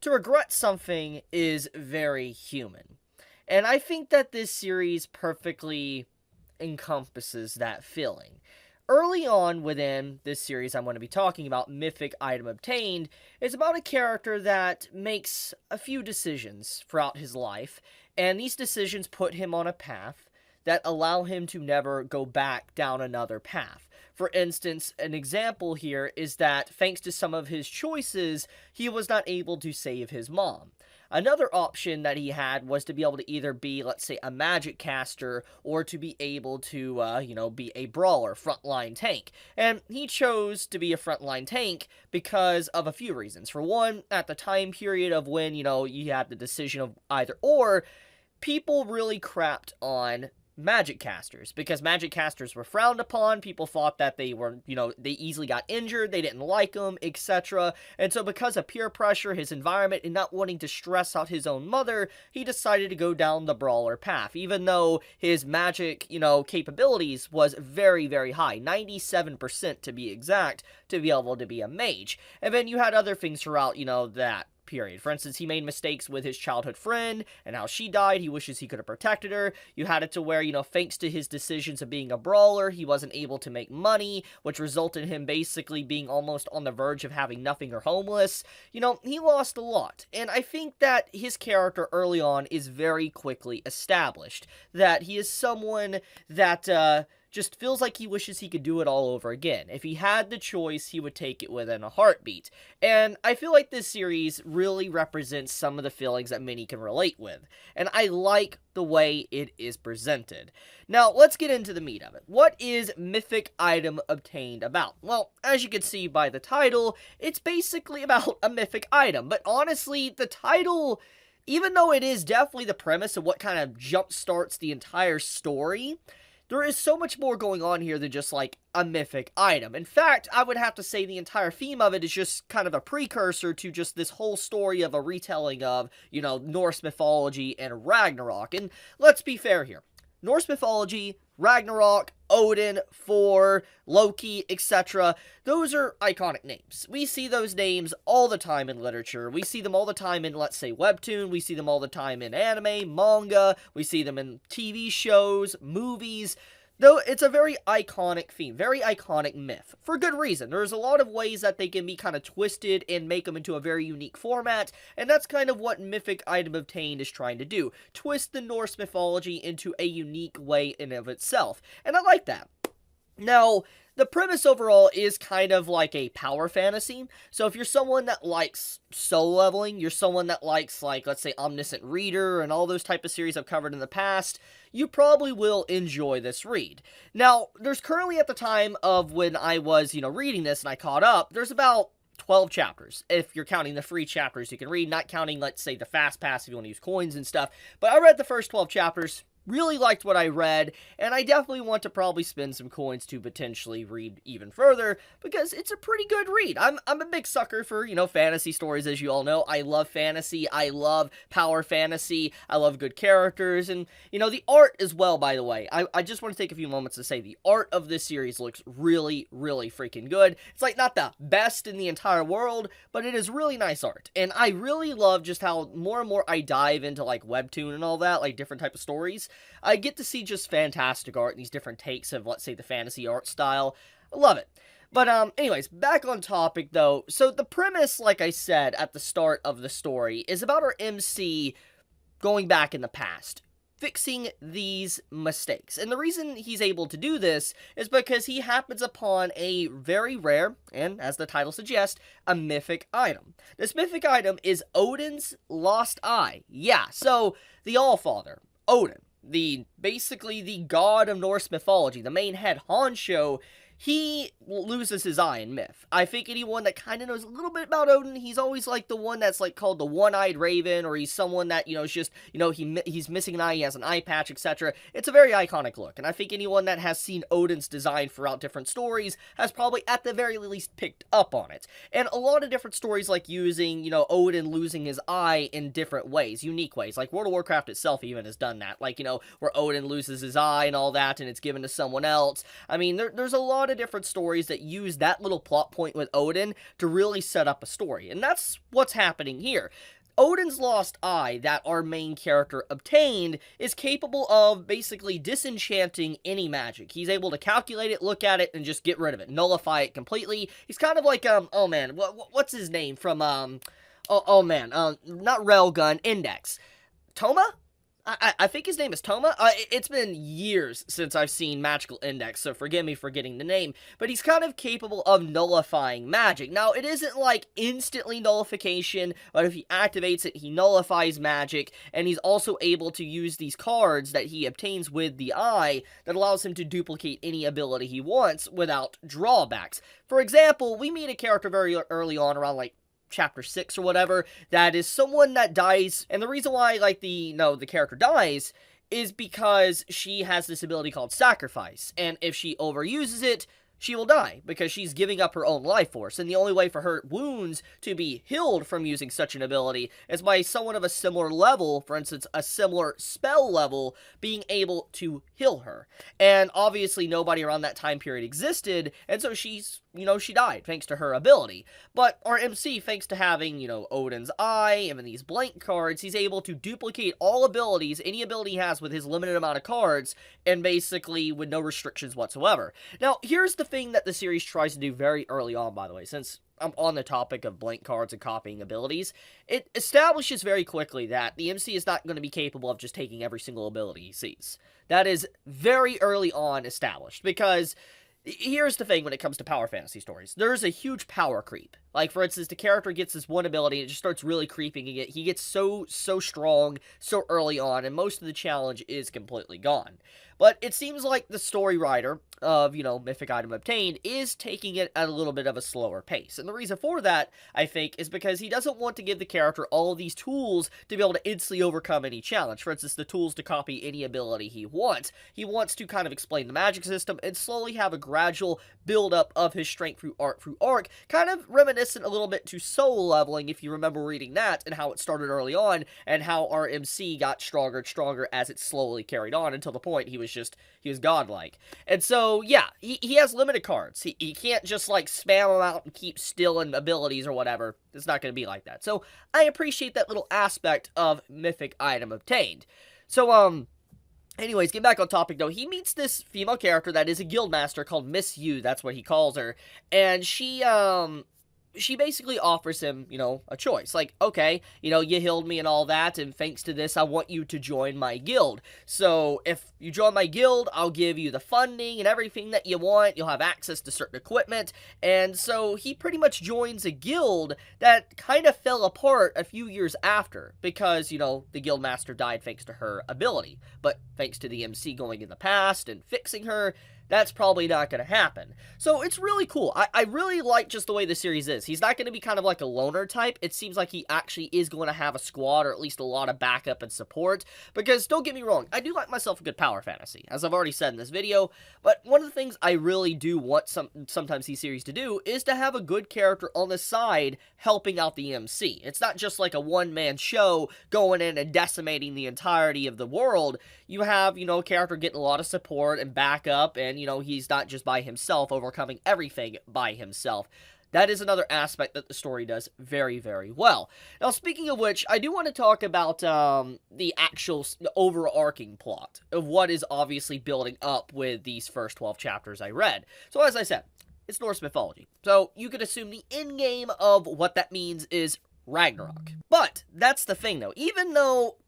to regret something is very human. And I think that this series perfectly encompasses that feeling. Early on within this series I'm going to be talking about, Mythic Item Obtained, is about a character that makes a few decisions throughout his life, and these decisions put him on a path that allow him to never go back down another path. For instance, an example here is that thanks to some of his choices, he was not able to save his mom. Another option that he had was to be able to either be, let's say, a magic caster, or to be able to, be a brawler, frontline tank. And he chose to be a frontline tank because of a few reasons. For one, at the time period of when, you had the decision of either or, people really crapped on magic casters, because magic casters were frowned upon. People thought that they were, they easily got injured, they didn't like them, etc. And so because of peer pressure, his environment, and not wanting to stress out his own mother, he decided to go down the brawler path, even though his magic, capabilities was very, very high, 97% to be exact, to be able to be a mage. And then you had other things throughout, that period. For instance, he made mistakes with his childhood friend, and how she died. He wishes he could have protected her. You had it to where, thanks to his decisions of being a brawler, he wasn't able to make money, which resulted in him basically being almost on the verge of having nothing or homeless. He lost a lot. And I think that his character early on is very quickly established. That he is someone that, just feels like he wishes he could do it all over again. If he had the choice, he would take it within a heartbeat. And I feel like this series really represents some of the feelings that many can relate with. And I like the way it is presented. Now, let's get into the meat of it. What is Mythic Item Obtained about? Well, as you can see by the title, it's basically about a mythic item. But honestly, the title, even though it is definitely the premise of what kind of jump starts the entire story, there is so much more going on here than just, like, a mythic item. In fact, I would have to say the entire theme of it is just kind of a precursor to just this whole story of a retelling of, Norse mythology and Ragnarok. And let's be fair here. Norse mythology, Ragnarok, Odin, Thor, Loki, etc. Those are iconic names. We see those names all the time in literature. We see them all the time in, let's say, webtoon. We see them all the time in anime, manga. We see them in TV shows, movies. Though it's a very iconic theme, very iconic myth, for good reason. There's a lot of ways that they can be kind of twisted and make them into a very unique format, and that's kind of what Mythic Item Obtained is trying to do. Twist the Norse mythology into a unique way in of itself, and I like that. Now, the premise overall is kind of like a power fantasy. So if you're someone that likes soul leveling, you're someone that likes, like, let's say, Omniscient Reader and all those type of series I've covered in the past, you probably will enjoy this read. Now, there's currently, at the time of when I was, reading this and I caught up, there's about 12 chapters, if you're counting the free chapters you can read, not counting, let's say, the fast pass if you want to use coins and stuff. But I read the first 12 chapters. Really liked what I read, and I definitely want to probably spend some coins to potentially read even further, because it's a pretty good read. I'm a big sucker for, fantasy stories, as you all know. I love fantasy, I love power fantasy, I love good characters, and, the art as well, by the way. I just want to take a few moments to say the art of this series looks really, really freaking good. It's, like, not the best in the entire world, but it is really nice art, and I really love just how more and more I dive into, like, webtoon and all that, like, different type of stories. I get to see just fantastic art and these different takes of, let's say, the fantasy art style. I love it. But, anyways, back on topic, though. So, the premise, like I said at the start of the story, is about our MC going back in the past, fixing these mistakes. And the reason he's able to do this is because he happens upon a very rare, and as the title suggests, a mythic item. This mythic item is Odin's lost eye. Yeah, so, the Allfather, Odin, basically the god of Norse mythology, the main head honcho, he loses his eye in myth. I think anyone that kind of knows a little bit about Odin, he's always like the one that's like called the one-eyed raven, or he's someone that, is just, he's missing an eye, he has an eye patch, etc. It's a very iconic look, and I think anyone that has seen Odin's design throughout different stories has probably at the very least picked up on it. And a lot of different stories like using, Odin losing his eye in different ways, unique ways. Like World of Warcraft itself even has done that, like, where Odin loses his eye and all that, and it's given to someone else. I mean, there's a lot lot of different stories that use that little plot point with Odin to really set up a story, and that's what's happening here. Odin's lost eye, that our main character obtained, is capable of basically disenchanting any magic. He's able to calculate it, look at it, and just get rid of it, nullify it completely. He's kind of like, oh man, what's his name from, not Railgun, Index. Toma? I think his name is Toma. It's been years since I've seen Magical Index, so forgive me for getting the name, but he's kind of capable of nullifying magic. Now, it isn't like instantly nullification, but if he activates it, he nullifies magic, and he's also able to use these cards that he obtains with the eye that allows him to duplicate any ability he wants without drawbacks. For example, we meet a character very early on, around like chapter 6 or whatever, that is someone that dies, and the reason why, like, the character dies is because she has this ability called Sacrifice, and if she overuses it, she will die, because she's giving up her own life force, and the only way for her wounds to be healed from using such an ability is by someone of a similar level, for instance, a similar spell level, being able to heal her. And obviously nobody around that time period existed, and so she died, thanks to her ability. But our MC, thanks to having, Odin's Eye, and these blank cards, he's able to duplicate all abilities, any ability he has with his limited amount of cards, and basically with no restrictions whatsoever. Now, here's the thing that the series tries to do very early on, by the way, since I'm on the topic of blank cards and copying abilities. It establishes very quickly that the MC is not going to be capable of just taking every single ability he sees. That is very early on established, because here's the thing when it comes to power fantasy stories. There's a huge power creep. Like, for instance, the character gets this one ability and it just starts really creeping. He gets so strong so early on, and most of the challenge is completely gone. But it seems like the story writer of, Mythic Item Obtained is taking it at a little bit of a slower pace. And the reason for that, I think, is because he doesn't want to give the character all of these tools to be able to instantly overcome any challenge. For instance, the tools to copy any ability he wants. He wants to kind of explain the magic system and slowly have a gradual build-up of his strength through arc, kind of reminiscent a little bit to Soul Leveling, if you remember reading that, and how it started early on, and how our MC got stronger and stronger as it slowly carried on until the point he was godlike. And so, yeah, he has limited cards. He can't just, like, spam them out and keep stealing abilities or whatever. It's not going to be like that. So, I appreciate that little aspect of Mythic Item Obtained. So, anyways, get back on topic, though. He meets this female character that is a guildmaster called Miss Yu, that's what he calls her, and she basically offers him, a choice. Like, okay, you healed me and all that, and thanks to this, I want you to join my guild. So, if you join my guild, I'll give you the funding and everything that you want. You'll have access to certain equipment. And so, he pretty much joins a guild that kind of fell apart a few years after, because, the guildmaster died thanks to her ability. But thanks to the MC going in the past and fixing her, that's probably not going to happen. So it's really cool. I really like just the way the series is. He's not going to be kind of like a loner type. It seems like he actually is going to have a squad, or at least a lot of backup and support. Because, don't get me wrong, I do like myself a good power fantasy, as I've already said in this video. But one of the things I really do want sometimes these series to do is to have a good character on the side helping out the MC. It's not just like a one-man show going in and decimating the entirety of the world. You have, a character getting a lot of support and backup, and he's not just by himself, overcoming everything by himself. That is another aspect that the story does very, very well. Now, speaking of which, I do want to talk about the actual overarching plot of what is obviously building up with these first 12 chapters I read. So, as I said, it's Norse mythology. So, you could assume the end game of what that means is Ragnarok. But, that's the thing, though. Even though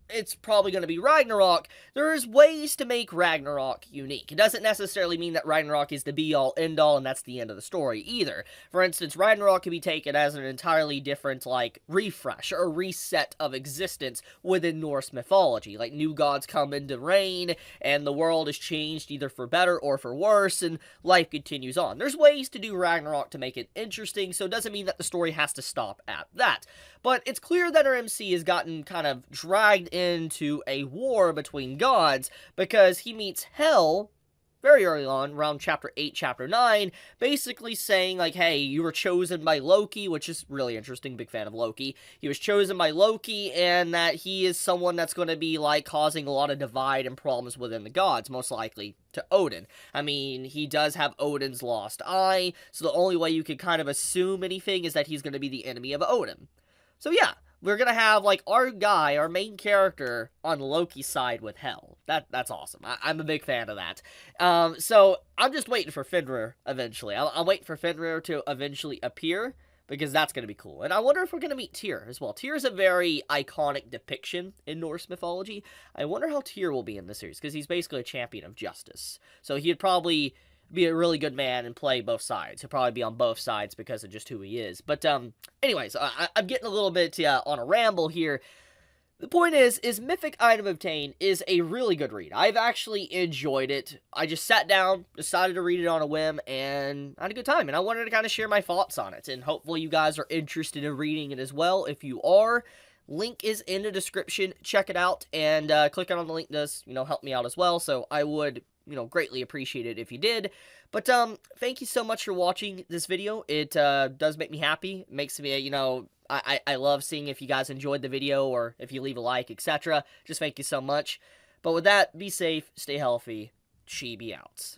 it's probably going to be Ragnarok, there's ways to make Ragnarok unique. It doesn't necessarily mean that Ragnarok is the be-all, end-all, and that's the end of the story, either. For instance, Ragnarok can be taken as an entirely different, like, refresh or reset of existence within Norse mythology. Like, new gods come into reign, and the world is changed either for better or for worse, and life continues on. There's ways to do Ragnarok to make it interesting, so it doesn't mean that the story has to stop at that. But it's clear that our MC has gotten kind of dragged into a war between gods, because he meets Hel, very early on, around chapter 8, chapter 9, basically saying, like, hey, you were chosen by Loki, which is really interesting, big fan of Loki. He was chosen by Loki, and that he is someone that's going to be, like, causing a lot of divide and problems within the gods, most likely to Odin. I mean, he does have Odin's lost eye, so the only way you could kind of assume anything is that he's going to be the enemy of Odin. So yeah, we're gonna have, like, our guy, our main character, on Loki's side with Hel. That's awesome. I'm a big fan of that. So I'm just waiting for Fenrir eventually. I'm waiting for Fenrir to eventually appear, because that's gonna be cool. And I wonder if we're gonna meet Tyr as well. Tyr is a very iconic depiction in Norse mythology. I wonder how Tyr will be in this series, because he's basically a champion of justice. So he'd probably be a really good man and play both sides. He'll probably be on both sides because of just who he is. But anyways, I'm getting a little bit on a ramble here. The point is Mythic Item Obtained is a really good read. I've actually enjoyed it. I just sat down, decided to read it on a whim, and I had a good time. And I wanted to kind of share my thoughts on it. And hopefully you guys are interested in reading it as well. If you are, link is in the description. Check it out, and clicking on the link does, help me out as well. So I would, greatly appreciate it if you did. But thank you so much for watching this video. It does make me happy. It makes me, I love seeing if you guys enjoyed the video, or if you leave a like, etc. Just thank you so much. But with that, be safe, stay healthy, Chibi out.